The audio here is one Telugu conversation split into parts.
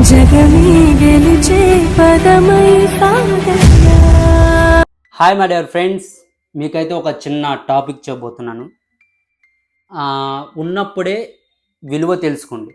జగమే గెలిచే పదమై సాగయ్యా. హాయ్ మై డియర్ ఫ్రెండ్స్, మీకైతే ఒక చిన్న టాపిక్ చెప్పబోతున్నాను. ఉన్నప్పుడే విలువ తెలుసుకోండి.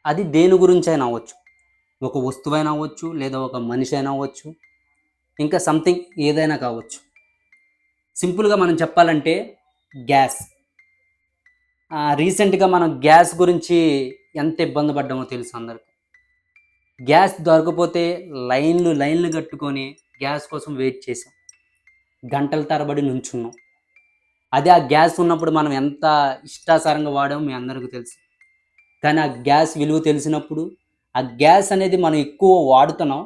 అది దేని గురించి అయినా అవ్వచ్చు, ఒక వస్తువైనా అవ్వచ్చు, లేదా ఒక మనిషి అయినా అవ్వచ్చు, ఇంకా సంథింగ్ ఏదైనా కావచ్చు. సింపుల్గా మనం చెప్పాలంటే గ్యాస్. రీసెంట్గా మనం గ్యాస్ గురించి ఎంత ఇబ్బంది పడ్డామో తెలుసు అందరికి. గ్యాస్ దొరకపోతే లైన్లు కట్టుకొని గ్యాస్ కోసం వెయిట్ చేసాం, గంటల తరబడి నుంచున్నాం. అదే ఆ గ్యాస్ ఉన్నప్పుడు మనం ఎంత ఇష్టాసారంగా వాడామో మీ అందరికీ తెలుసు. కానీ ఆ గ్యాస్ విలువ తెలిసినప్పుడు ఆ గ్యాస్ అనేది మనం ఎక్కువ వాడుతున్నాం.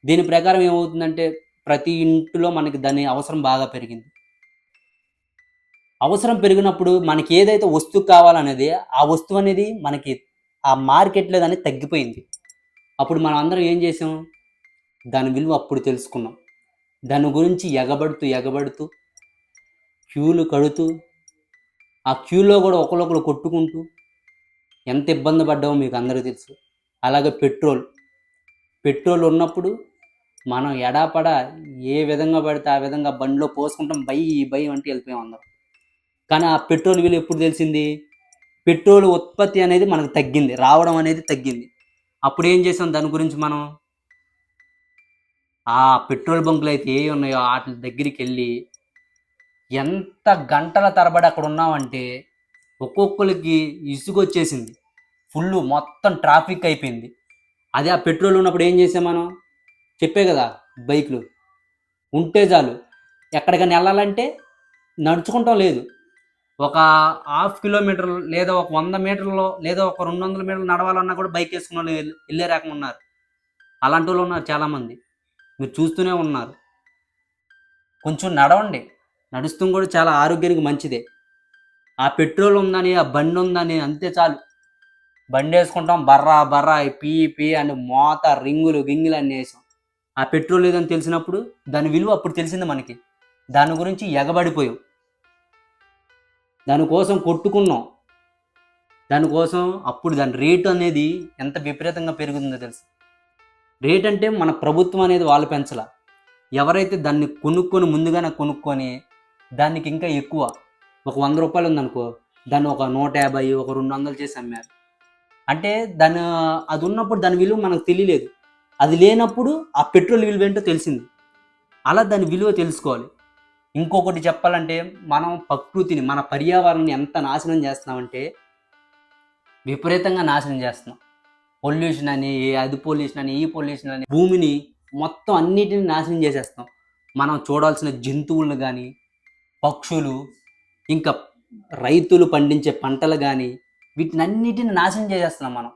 దీని ప్రకారం ఏమవుతుందంటే ప్రతి ఇంటిలో మనకి దాని అవసరం బాగా పెరిగింది. అవసరం పెరిగినప్పుడు మనకి ఏదైతే వస్తువు కావాలనేది ఆ వస్తువు అనేది మనకి ఆ మార్కెట్లో దాన్ని తగ్గిపోయింది. అప్పుడు మనం అందరం ఏం చేసాం, దాని విలువ అప్పుడు తెలుసుకున్నాం. దాని గురించి ఎగబడుతూ క్యూలు కడుతూ ఆ క్యూలో కూడా ఒకరొకరు కొట్టుకుంటూ ఎంత ఇబ్బంది పడ్డామో మీకు అందరికీ తెలుసు. అలాగే పెట్రోల్ ఉన్నప్పుడు మనం ఎడాపడా ఏ విధంగా పడితే ఆ విధంగా బండిలో పోసుకుంటాం, బై అంటే వెళ్ళిపోయాం అందరం. కానీ ఆ పెట్రోల్ విలువ ఎప్పుడు తెలిసింది? పెట్రోల్ ఉత్పత్తి అనేది మనకు తగ్గింది, రావడం అనేది తగ్గింది. అప్పుడు ఏం చేసాం, దాని గురించి మనం ఆ పెట్రోల్ బంకులు అయితే ఏ ఉన్నాయో వాటి దగ్గరికి వెళ్ళి ఎంత గంటల తరబడి అక్కడ ఉన్నామంటే ఒక్కొక్కరికి ఇసుగొచ్చేసింది. ఫుల్ మొత్తం ట్రాఫిక్ అయిపోయింది. అదే ఆ పెట్రోల్ ఉన్నప్పుడు ఏం చేసాం మనం? చెప్పే కదా, బైక్లు ఉంటే చాలు. ఎక్కడికైనా వెళ్ళాలంటే నడుచుకుంటాం లేదు, ఒక 1/2 కిలోమీటర్ లేదా ఒక 100 మీటర్లో లేదా ఒక 200 మీటర్లు నడవాలన్నా కూడా బైక్ వేసుకున్న వాళ్ళు వెళ్ళే రకం ఉన్నారు. అలాంటి వాళ్ళు ఉన్నారు చాలామంది, మీరు చూస్తూనే ఉన్నారు. కొంచెం నడవండి, నడుస్తూ కూడా చాలా ఆరోగ్యానికి మంచిదే. ఆ పెట్రోల్ ఉందని, ఆ బండి ఉందని అంతే చాలు, బండి వేసుకుంటాం, బర్రా పీ అని మోత రింగులు అన్నీ వేసాం. ఆ పెట్రోల్ లేదని తెలిసినప్పుడు దాని విలువ అప్పుడు తెలిసింది మనకి. దాని గురించి ఎగబడిపోయాం, దానికోసం కొట్టుకున్నాం. దానికోసం అప్పుడు దాని రేటు అనేది ఎంత విపరీతంగా పెరుగుతుందో తెలుసు. రేట్ అంటే మన ప్రభుత్వం అనేది వాళ్ళు పెంచాల. ఎవరైతే దాన్ని ముందుగానే కొనుక్కొని దానికి ఇంకా ఎక్కువ, ఒక 100 రూపాయలు ఉందనుకో, దాన్ని ఒక 150, ఒక 200 చేసి అమ్మారు. అంటే అది ఉన్నప్పుడు దాని విలువ మనకు తెలియలేదు. అది లేనప్పుడు ఆ పెట్రోల్ విలువ ఏంటో తెలిసింది. అలా దాని విలువ తెలుసుకోవాలి. ఇంకొకటి చెప్పాలంటే, మనం ప్రకృతిని, మన పర్యావరణాన్ని ఎంత నాశనం చేస్తున్నామంటే విపరీతంగా నాశనం చేస్తున్నాం. పొల్యూషన్ అని, అది పొల్యూషన్ అని, ఈ పొల్యూషన్ అని, భూమిని మొత్తం అన్నిటిని నాశనం చేసేస్తాం. మనం చూడాల్సిన జంతువులను కానీ, పక్షులు, ఇంకా రైతులు పండించే పంటలు కానీ, వీటినన్నిటిని నాశనం చేసేస్తున్నాం మనం.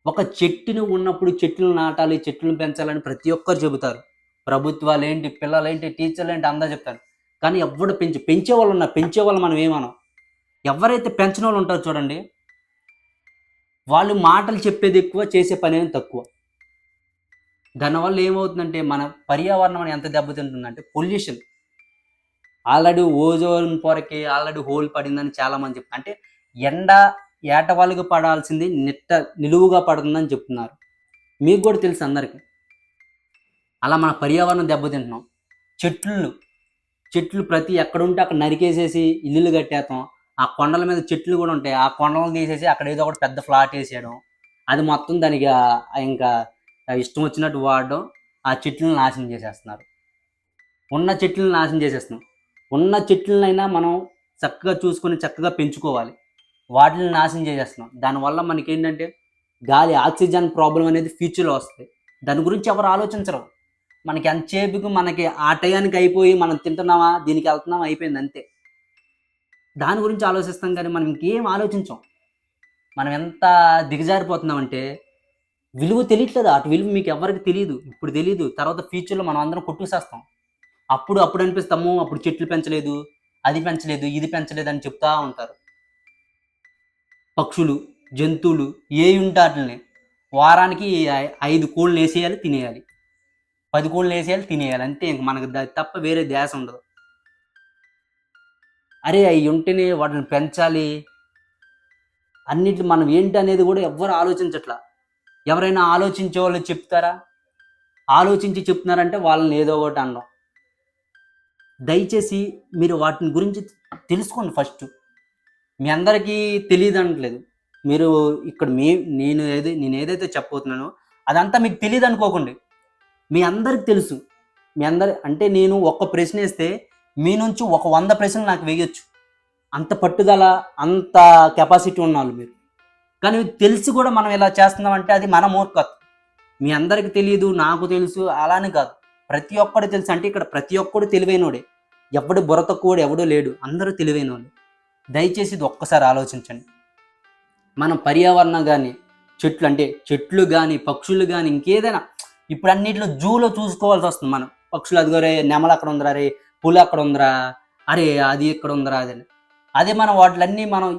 ఒక చెట్టును ఉన్నప్పుడు చెట్లను నాటాలి, చెట్లను పెంచాలని ప్రతి ఒక్కరు చెబుతారు. ప్రభుత్వాలు ఏంటి, పిల్లలేంటి, టీచర్లు ఏంటి, అందరూ చెప్తారు. కానీ ఎవడు పెంచేవాళ్ళు ఉన్నారు, పెంచేవాళ్ళు మనం ఏమనం. ఎవరైతే పెంచిన వాళ్ళు ఉంటారో చూడండి, వాళ్ళు మాటలు చెప్పేది ఎక్కువ, చేసే పని ఏమి తక్కువ. దానివల్ల ఏమవుతుందంటే మన పర్యావరణం ఎంత దెబ్బతింటుందంటే పొల్యూషన్. ఆల్రెడీ ఓజోన్ పొరకి ఆల్రెడీ హోల్ పడిందని చాలామంది చెప్తారు. అంటే ఎండ ఏటవాలుగా పడాల్సింది నిలువుగా పడుతుందని చెప్తున్నారు. మీకు కూడా తెలుసు అందరికీ. అలా మన పర్యావరణం దెబ్బతింటున్నాం. చెట్లు ప్రతి ఎక్కడుంటే అక్కడ నరికేసేసి ఇల్లులు కట్టేస్తాం. ఆ కొండల మీద చెట్లు కూడా ఉంటాయి, ఆ కొండలను తీసేసి అక్కడ ఏదో ఒకటి పెద్ద ఫ్లాట్ వేసేయడం, అది మొత్తం దానికి ఇంకా ఇష్టం వచ్చినట్టు వాడడం, ఆ చెట్లను నాశనం చేసేస్తున్నారు. ఉన్న చెట్లను నాశనం చేసేస్తున్నాం. ఉన్న చెట్లనైనా మనం చక్కగా చూసుకొని చక్కగా పెంచుకోవాలి, వాటిని నాశనం చేసేస్తున్నాం. దానివల్ల మనకి ఏంటంటే గాలి, ఆక్సిజన్ ప్రాబ్లం అనేది ఫ్యూచర్లో వస్తుంది. దాని గురించి ఎవరు ఆలోచించరు. మనకి ఎంతసేపుకు మనకి ఆ టయానికి అయిపోయి మనం తింటున్నామా, దీనికి వెళ్తున్నామా, అయిపోయింది అంతే. దాని గురించి ఆలోచిస్తాం కానీ మనం ఇంకేం ఆలోచించాం. మనం ఎంత దిగజారిపోతున్నామంటే విలువ తెలియట్లేదు. అటు విలువ మీకు ఎవరికి తెలియదు, ఇప్పుడు తెలియదు, తర్వాత ఫ్యూచర్లో మనం అందరం కొట్టుకుసేస్తాం. అప్పుడు అనిపిస్తాము, అప్పుడు చెట్లు పెంచలేదు, అది పెంచలేదు, ఇది పెంచలేదు అని చెప్తా ఉంటారు. పక్షులు, జంతువులు ఏవి ఉంటే వాటిని వారానికి 5 కోళ్ళు వేసేయాలి, తినేయాలి, 10 కోళ్ళు వేసేయాలి, తినేయాలి, అంతే. ఇంక మనకు తప్ప వేరే ధ్యాస ఉండదు. అరే అవి ఉంటేనే వాటిని పెంచాలి, అన్నిటి మనం ఏంటి అనేది కూడా ఎవ్వరు ఆలోచించట్లా. ఎవరైనా ఆలోచించే వాళ్ళు చెప్తారా? ఆలోచించి చెప్తున్నారంటే వాళ్ళని ఏదో ఒకటి అనడం. దయచేసి మీరు వాటిని గురించి తెలుసుకోండి ఫస్ట్. మీ అందరికీ తెలియదు అనట్లేదు. మీరు ఇక్కడ నేను ఏదైతే చెప్పబోతున్నానో అదంతా మీకు తెలియదు అనుకోకండి. మీ అందరికి తెలుసు. మీ అందరి అంటే నేను ఒక్క ప్రశ్న వేస్తే మీ నుంచి ఒక 100 ప్రశ్నలు నాకు వేయొచ్చు. అంత పట్టుదల, అంత కెపాసిటీ ఉన్నవాళ్ళు మీరు. కానీ తెలిసి కూడా మనం ఇలా చేస్తున్నామంటే అది మన మూర్ఖత్వం. మీ అందరికి తెలియదు, నాకు తెలుసు అలానే కాదు. ప్రతి ఒక్కడు తెలుసు అంటే ఇక్కడ ప్రతి ఒక్కడు తెలివైనోడే. ఎవడు బుర్ర తక్కువడు ఎవడూ లేడు. అందరూ తెలివైనోళ్ళు. దయచేసి ఇది ఒక్కసారి ఆలోచించండి. మనం పర్యావరణం కానీ చెట్లు కానీ పక్షులు కానీ ఇంకేదైనా ఇప్పుడు అన్నింటిలో జూలో చూసుకోవాల్సి వస్తుంది. మనం పక్షులు అదిగో రే నెమలు అక్కడ ఉందిరా, రే పులి అక్కడ ఉందిరా, అరే అది ఇక్కడ ఉందిరా అదని. అదే మనం వాటిలన్నీ మనం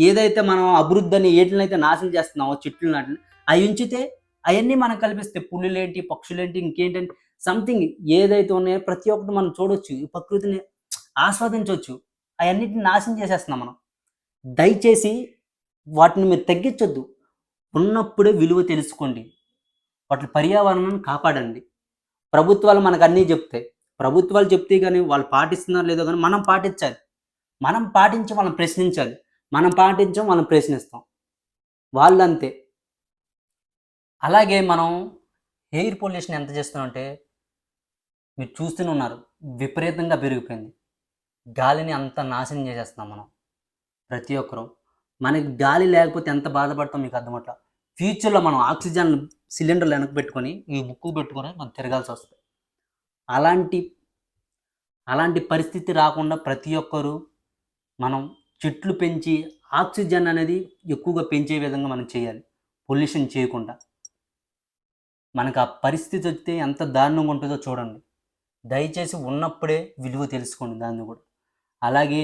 ఏదైతే మనం అభివృద్ధి అని ఏటినైతే నాశనం చేస్తున్నామో చెట్లు నాటిని అవి ఉంచితే అవన్నీ మనం కల్పిస్తే పులులేంటి పక్షులేంటి ఇంకేంటంటే సంథింగ్ ఏదైతే ఉన్నాయో ప్రతి ఒక్కటి మనం చూడొచ్చు, ఈ ప్రకృతిని ఆస్వాదించవచ్చు. అవన్నిటిని నాశనం చేసేస్తున్నాం మనం. దయచేసి వాటిని మీరు తగ్గించొద్దు. ఉన్నప్పుడే విలువ తెలుసుకోండి. వాటి పర్యావరణాన్ని కాపాడండి. ప్రభుత్వాలు మనకు అన్నీ చెప్తాయి. ప్రభుత్వాలు చెప్తే కానీ వాళ్ళు పాటిస్తున్నారో లేదో కానీ మనం పాటించాలి. మనం పాటించి వాళ్ళని ప్రశ్నించాలి. మనం పాటించాం వాళ్ళని ప్రశ్నిస్తాం. వాళ్ళు అంతే. అలాగే మనం ఎయిర్ పొల్యూషన్ ఎంత చేస్తున్నామంటే మీరు చూస్తూనే ఉన్నారు, విపరీతంగా పెరిగిపోయింది. గాలిని అంత నాశనం చేసేస్తున్నాం మనం ప్రతి ఒక్కరూ. మనకి గాలి లేకపోతే ఎంత బాధపడతాం మీకు అర్థమట్లా. ఫ్యూచర్లో మనం ఆక్సిజన్ సిలిండర్లు వెనక్కి పెట్టుకొని ఈ ముక్కు పెట్టుకొని మనం తిరగాల్సి వస్తుంది. అలాంటి పరిస్థితి రాకుండా ప్రతి ఒక్కరూ మనం చెట్లు పెంచి ఆక్సిజన్ అనేది ఎక్కువగా పెంచే విధంగా మనం చేయాలి. పొల్యూషన్ చేయకుండా. మనకు ఆ పరిస్థితి వస్తే ఎంత దారుణంగా ఉంటుందో చూడండి. దయచేసి ఉన్నప్పుడే విలువ తెలుసుకోండి దాన్ని కూడా. అలాగే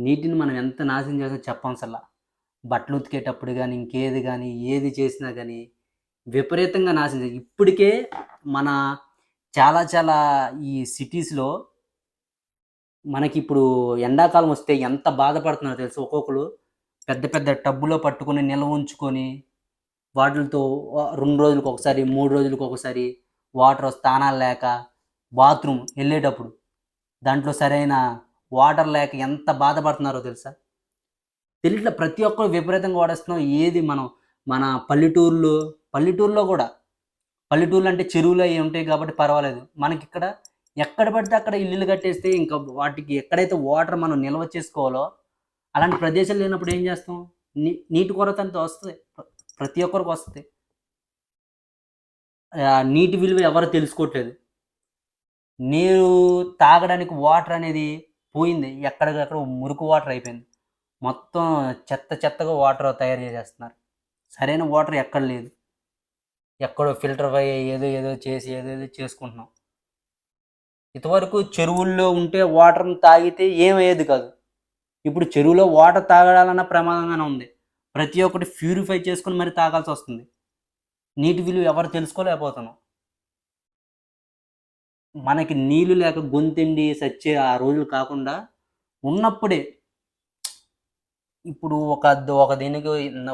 నీటిని మనం ఎంత నాశనం చేస్తామో చెప్పంసల్లా. బట్టలు ఉతికేటప్పుడు కానీ ఇంకేది కానీ ఏది చేసినా కానీ విపరీతంగా నాశనం చేయాలి. ఇప్పటికే మన చాలా ఈ సిటీస్లో మనకి ఇప్పుడు ఎండాకాలం వస్తే ఎంత బాధపడుతున్నారో తెలుసు. ఒక్కొక్కరు పెద్ద పెద్ద టబ్బులో పట్టుకొని నిల్వ ఉంచుకొని వాటితో 2 రోజులకు ఒకసారి 3 రోజులకు ఒకసారి వాటర్ స్నానాలు లేక బాత్రూమ్ వెళ్ళేటప్పుడు దాంట్లో సరైన వాటర్ లేక ఎంత బాధపడుతున్నారో తెలుసా. తెలియట్లా. ప్రతి ఒక్కరు విపరీతంగా వాడేస్తున్నాం. ఏది మన పల్లెటూరులో కూడా పల్లెటూర్లు అంటే చెరువులు అవి ఉంటాయి కాబట్టి పర్వాలేదు. మనకి ఇక్కడ ఎక్కడ పడితే అక్కడ ఇల్లులు కట్టేస్తే ఇంకా వాటికి ఎక్కడైతే వాటర్ మనం నిల్వ చేసుకోవాలో అలాంటి ప్రదేశాలు లేనప్పుడు ఏం చేస్తాం? నీటి కొరత అంతా వస్తుంది. ప్రతి ఒక్కరికి వస్తుంది. నీటి విలువ ఎవరు తెలుసుకోవట్లేదు. నీరు తాగడానికి వాటర్ అనేది పోయింది. ఎక్కడికక్కడ మురికి వాటర్ అయిపోయింది. మొత్తం చెత్తగా వాటర్ తయారు చేసేస్తున్నారు. సరైన వాటర్ ఎక్కడ లేదు. ఎక్కడో ఫిల్టర్ అయ్యి ఏదో చేసి ఏదో చేసుకుంటున్నాం. ఇంతవరకు చెరువుల్లో ఉంటే వాటర్ని తాగితే ఏమయ్యేది కాదు. ఇప్పుడు చెరువులో వాటర్ తాగడాలన్న ప్రమాదంగానే ఉంది. ప్రతి ఒక్కటి ప్యూరిఫై చేసుకుని మరి తాగాల్సి వస్తుంది. నీటి విలువ ఎవరు తెలుసుకోలేకపోతున్నాం. మనకి నీళ్ళు లేక గొంతెండి సచ్చే ఆ రోజులు కాకుండా ఉన్నప్పుడే ఇప్పుడు ఒక దీనికి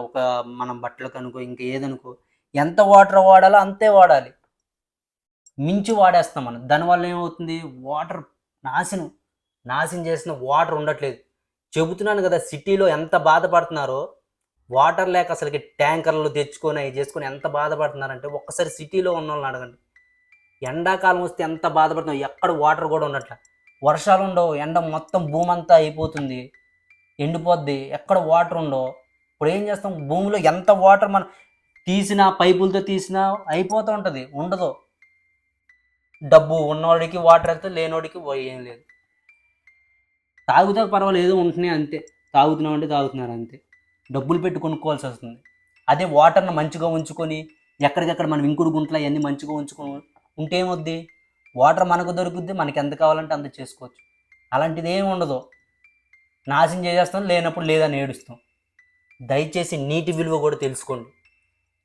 ఒక మనం బట్టలకు అనుకో ఇంకా ఏదనుకో ఎంత వాటర్ వాడాలో అంతే వాడాలి. మించి వాడేస్తాం మనం. దానివల్ల ఏమవుతుంది? వాటర్ నాశనం చేసిన వాటర్ ఉండట్లేదు. చెబుతున్నాను కదా, సిటీలో ఎంత బాధపడుతున్నారో వాటర్ లేక అసలుకి ట్యాంకర్లు తెచ్చుకొని అవి చేసుకొని ఎంత బాధపడుతున్నారంటే ఒక్కసారి సిటీలో ఉన్న వాళ్ళని అడగండి. ఎండాకాలం వస్తే ఎంత బాధపడుతున్నాం. ఎక్కడ వాటర్ కూడా ఉండట్లే. వర్షాలు ఉండవు. ఎండ మొత్తం భూమి అంతా అయిపోతుంది, ఎండిపోద్ది. ఎక్కడ వాటర్ ఉండవు. ఇప్పుడు ఏం చేస్తాం? భూమిలో ఎంత వాటర్ మనం తీసినా పైపులతో తీసినా అయిపోతూ ఉంటుంది, ఉండదు. డబ్బు ఉన్నవాడికి వాటర్ అయితే లేనివాడికి ఏం లేదు. తాగుతా పర్వాలేదు ఉంటున్నాయి అంతే. తాగుతున్నాం అంటే తాగుతున్నారు అంతే. డబ్బులు పెట్టి కొనుక్కోవాల్సి వస్తుంది. అదే వాటర్ని మంచిగా ఉంచుకొని ఎక్కడికక్కడ మనం ఇంకుడు గుంటలు అవన్నీ మంచిగా ఉంచుకొని ఉంటే ఏమొద్ది? వాటర్ మనకు దొరుకుద్ది. మనకి ఎంత కావాలంటే అంత చేసుకోవచ్చు. అలాంటిది ఏమి ఉండదు. నాశనం చేసేస్తాం, లేనప్పుడు లేదని ఏడుస్తాం. దయచేసి నీటి విలువ కూడా తెలుసుకోండి.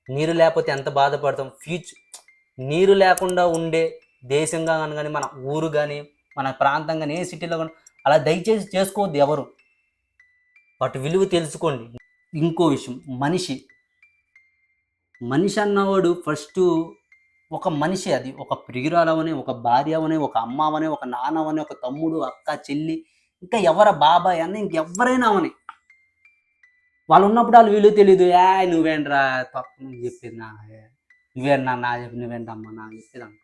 నీరు లేకపోతే ఎంత బాధపడతాం. నీరు లేకుండా ఉండే దేశంగా కానీ మన ఊరు కానీ మన ప్రాంతం కానీ ఏ సిటీలో కానీ అలా దయచేసి చేసుకోవద్దు ఎవరు. వాటి విలువ తెలుసుకోండి. ఇంకో విషయం, మనిషి అన్నవాడు ఫస్ట్ ఒక మనిషి. అది ఒక ప్రియురాలవని, ఒక భార్య అవని, ఒక అమ్మ అవని, ఒక నాన్న అవని, ఒక తమ్ముడు, అక్క, చెల్లి, ఇంకా ఎవర బాబాయ్ అన్న ఇంకెవ్వరైనా అవని, వాళ్ళు ఉన్నప్పుడు వాళ్ళు విలువ తెలీదు. నువ్వేంట్రా నువ్వు చెప్పేది నా, నువ్వేంటి నా చెప్పి నువ్వేంటమ్మా నా చెప్పేది అంట.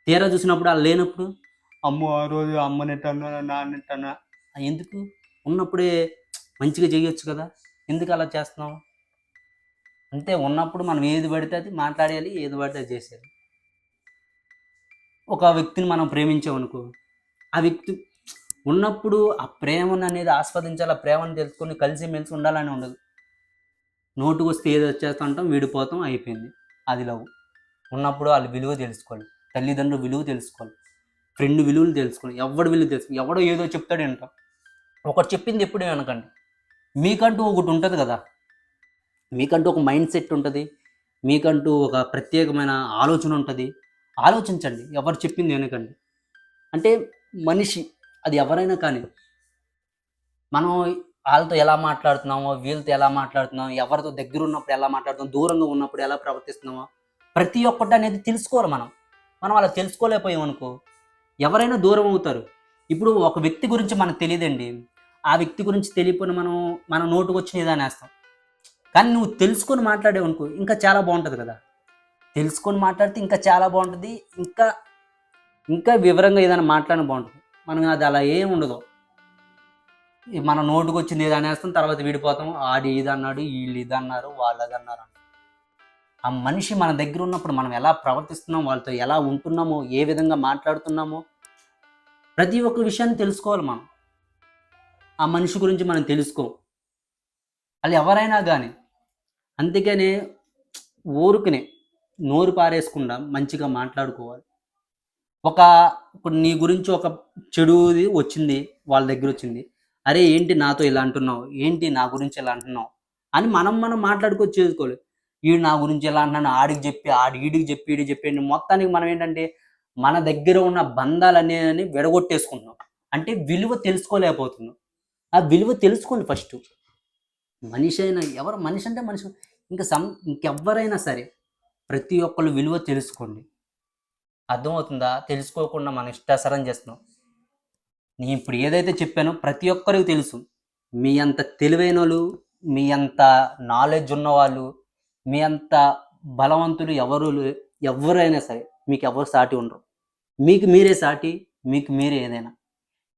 తీరా చూసినప్పుడు వాళ్ళు లేనప్పుడు, అమ్మో ఆ రోజు అమ్మనెట్టన్నా నాన్నెట్టన్నా. ఎందుకు? ఉన్నప్పుడే మంచిగా చేయొచ్చు కదా, ఎందుకు అలా చేస్తున్నావు? అంతే, ఉన్నప్పుడు మనం ఏది పడితే అది మాట్లాడేయాలి, ఏది పడితే అది చేసేయాలి. ఒక వ్యక్తిని మనం ప్రేమించామనుకో, ఆ వ్యక్తి ఉన్నప్పుడు ఆ ప్రేమను అనేది ఆస్వాదించాలి, ఆ ప్రేమను తెలుసుకొని కలిసి మెలిసి ఉండాలని ఉండదు. నోటుకు వస్తే ఏది వచ్చేస్తా ఉంటాం, విడిపోతాం, అయిపోయింది. అది లవ్. ఉన్నప్పుడు వాళ్ళు విలువ తెలుసుకోవాలి, తల్లిదండ్రులు విలువ తెలుసుకోవాలి, ఫ్రెండ్ విలువలు తెలుసుకోవాలి, ఎవడు విలువ తెలుసుకోవాలి. ఎవడో ఏదో చెప్తాడు అంట, ఒకటి చెప్పింది ఎప్పుడు అనకండి. మీకంటూ ఒకటి ఉంటుంది కదా, మీకంటూ ఒక మైండ్ సెట్ ఉంటుంది, మీకంటూ ఒక ప్రత్యేకమైన ఆలోచన ఉంటుంది. ఆలోచించండి, ఎవరు చెప్పింది వినకండి. అంటే మనిషి అది ఎవరైనా కానీ, మనం వాళ్ళతో ఎలా మాట్లాడుతున్నామో, వీళ్ళతో ఎలా మాట్లాడుతున్నామో, ఎవరితో దగ్గర ఉన్నప్పుడు ఎలా మాట్లాడుతున్నాం, దూరంగా ఉన్నప్పుడు ఎలా ప్రవర్తిస్తున్నామో, ప్రతి ఒక్కటి అనేది తెలుసుకోవాలి. మనం అలా తెలుసుకోలేకపోయామనుకో, ఎవరైనా దూరం అవుతారు. ఇప్పుడు ఒక వ్యక్తి గురించి మనకు తెలియదండి, ఆ వ్యక్తి గురించి తెలియకపోయినా మన నోటుకు వచ్చిన ఏదైనా వేస్తాం. కానీ నువ్వు తెలుసుకొని మాట్లాడేవనుకో ఇంకా చాలా బాగుంటుంది కదా. తెలుసుకొని మాట్లాడితే ఇంకా చాలా బాగుంటుంది, ఇంకా ఇంకా వివరంగా ఏదైనా మాట్లాడిన బాగుంటుంది. మనం అది అలా ఏం ఉండదు, మన నోటుకు వచ్చింది ఏదైనా వేస్తాం, తర్వాత విడిపోతాం. ఆడు ఇది అన్నాడు, వీళ్ళు ఇది అన్నారు, వాళ్ళు అది అన్నారు. ఆ మనిషి మన దగ్గర ఉన్నప్పుడు మనం ఎలా ప్రవర్తిస్తున్నాం, వాళ్ళతో ఎలా ఉంటున్నామో, ఏ విధంగా మాట్లాడుతున్నామో, ప్రతి ఒక్క విషయాన్ని తెలుసుకోవాలి మనం. ఆ మనిషి గురించి మనం తెలుసుకోం, వాళ్ళు ఎవరైనా కానీ. అందుకనే ఊరుకునే నోరు పారేసుకుండా మంచిగా మాట్లాడుకోవాలి. ఇప్పుడు నీ గురించి ఒక చెడుది వచ్చింది, వాళ్ళ దగ్గర వచ్చింది, అరే ఏంటి నాతో ఇలా అంటున్నావు, ఏంటి నా గురించి ఇలా అంటున్నావు అని మనం మాట్లాడుకోవచ్చు, చేసుకోవాలి. వీడు నా గురించి ఎలా అంటున్నాను, ఆడికి చెప్పి ఈడికి చెప్పి మొత్తానికి మనం ఏంటంటే మన దగ్గర ఉన్న బంధాలన్నీ విడగొట్టేసుకుంటున్నాం. అంటే విలువ తెలుసుకోలేకపోతున్నాం. ఆ విలువ తెలుసుకోండి ఫస్ట్. మనిషి అయినా మనిషి అంటే మనిషి, ఇంకెవ్వరైనా సరే ప్రతి ఒక్కళ్ళు విలువ తెలుసుకోండి. అర్థమవుతుందా? తెలుసుకోకుండా మన ఇష్టాసరం చేస్తున్నాం. నేను ఇప్పుడు ఏదైతే చెప్పానో ప్రతి ఒక్కరికి తెలుసు. మీ అంత తెలివైన వాళ్ళు, మీ అంత నాలెడ్జ్ ఉన్నవాళ్ళు, మీ అంత బలవంతులు ఎవరైనా సరే మీకు ఎవరు సాటి ఉండరు. మీకు మీరే సాటి, మీకు మీరే ఏదైనా.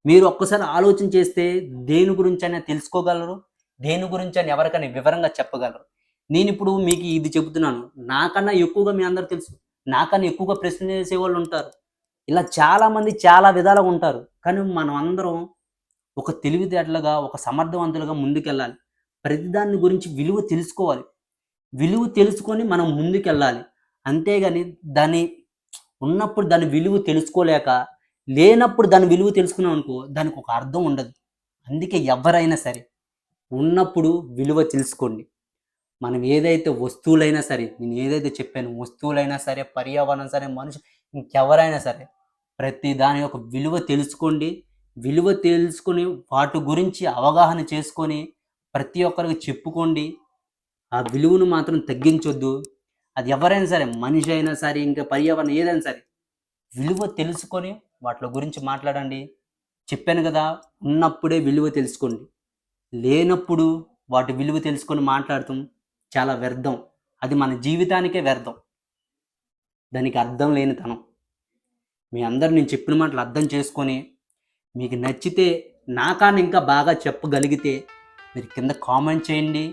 మీరు ఒక్కసారి ఆలోచన చేస్తే దేని గురించైనా తెలుసుకోగలరు, దేని గురించైనా ఎవరికైనా వివరంగా చెప్పగలరు. నేను ఇప్పుడు మీకు ఇది చెబుతున్నాను, నాకన్నా ఎక్కువగా మీ అందరూ తెలుసు, నాకన్నా ఎక్కువగా ప్రశ్న చేసేవాళ్ళు ఉంటారు. ఇలా చాలామంది చాలా విధాలుగా ఉంటారు. కానీ మనం అందరం ఒక తెలివితేటలుగా, ఒక సమర్థవంతులుగా ముందుకెళ్ళాలి. ప్రతిదాన్ని గురించి విలువ తెలుసుకోవాలి. విలువ తెలుసుకొని మనం ముందుకెళ్ళాలి. అంతేగాని ఉన్నప్పుడు దాని విలువ తెలుసుకోలేక, లేనప్పుడు దాని విలువ తెలుసుకున్నాం అనుకో, దానికి ఒక అర్థం ఉండదు. అందుకే ఎవరైనా సరే ఉన్నప్పుడు విలువ తెలుసుకోండి. మనం ఏదైతే వస్తువులైనా సరే, నేను ఏదైతే చెప్పానో, వస్తువులైనా సరే, పర్యావరణం సరే, మనుషులు, ఇంకెవరైనా సరే ప్రతి దాని యొక్క విలువ తెలుసుకోండి. విలువ తెలుసుకొని వాటి గురించి అవగాహన చేసుకొని ప్రతి ఒక్కరికి చెప్పుకోండి. ఆ విలువను మాత్రం తగ్గించొద్దు. అది ఎవరైనా సరే, మనిషి అయినా సరే, ఇంకా పర్యావరణం ఏదైనా సరే, విలువ తెలుసుకొని వాటి గురించి మాట్లాడండి. చెప్పాను కదా, ఉన్నప్పుడే విలువ తెలుసుకోండి, లేనప్పుడు వాటి విలువ తెలుసుకొని మాట్లాడటం చాలా వ్యర్థం. అది మన జీవితానికే వ్యర్థం, దానికి అర్థం లేనితనం. మీ అందరూ నేను చెప్పిన మాటలు అర్థం చేసుకొని మీకు నచ్చితే, నాకన్నా ఇంకా బాగా చెప్పగలిగితే మీరు కింద కామెంట్ చేయండి.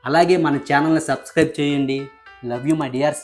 అలాగే మన ఛానల్ని సబ్స్క్రైబ్ చేయండి. Love you my dears.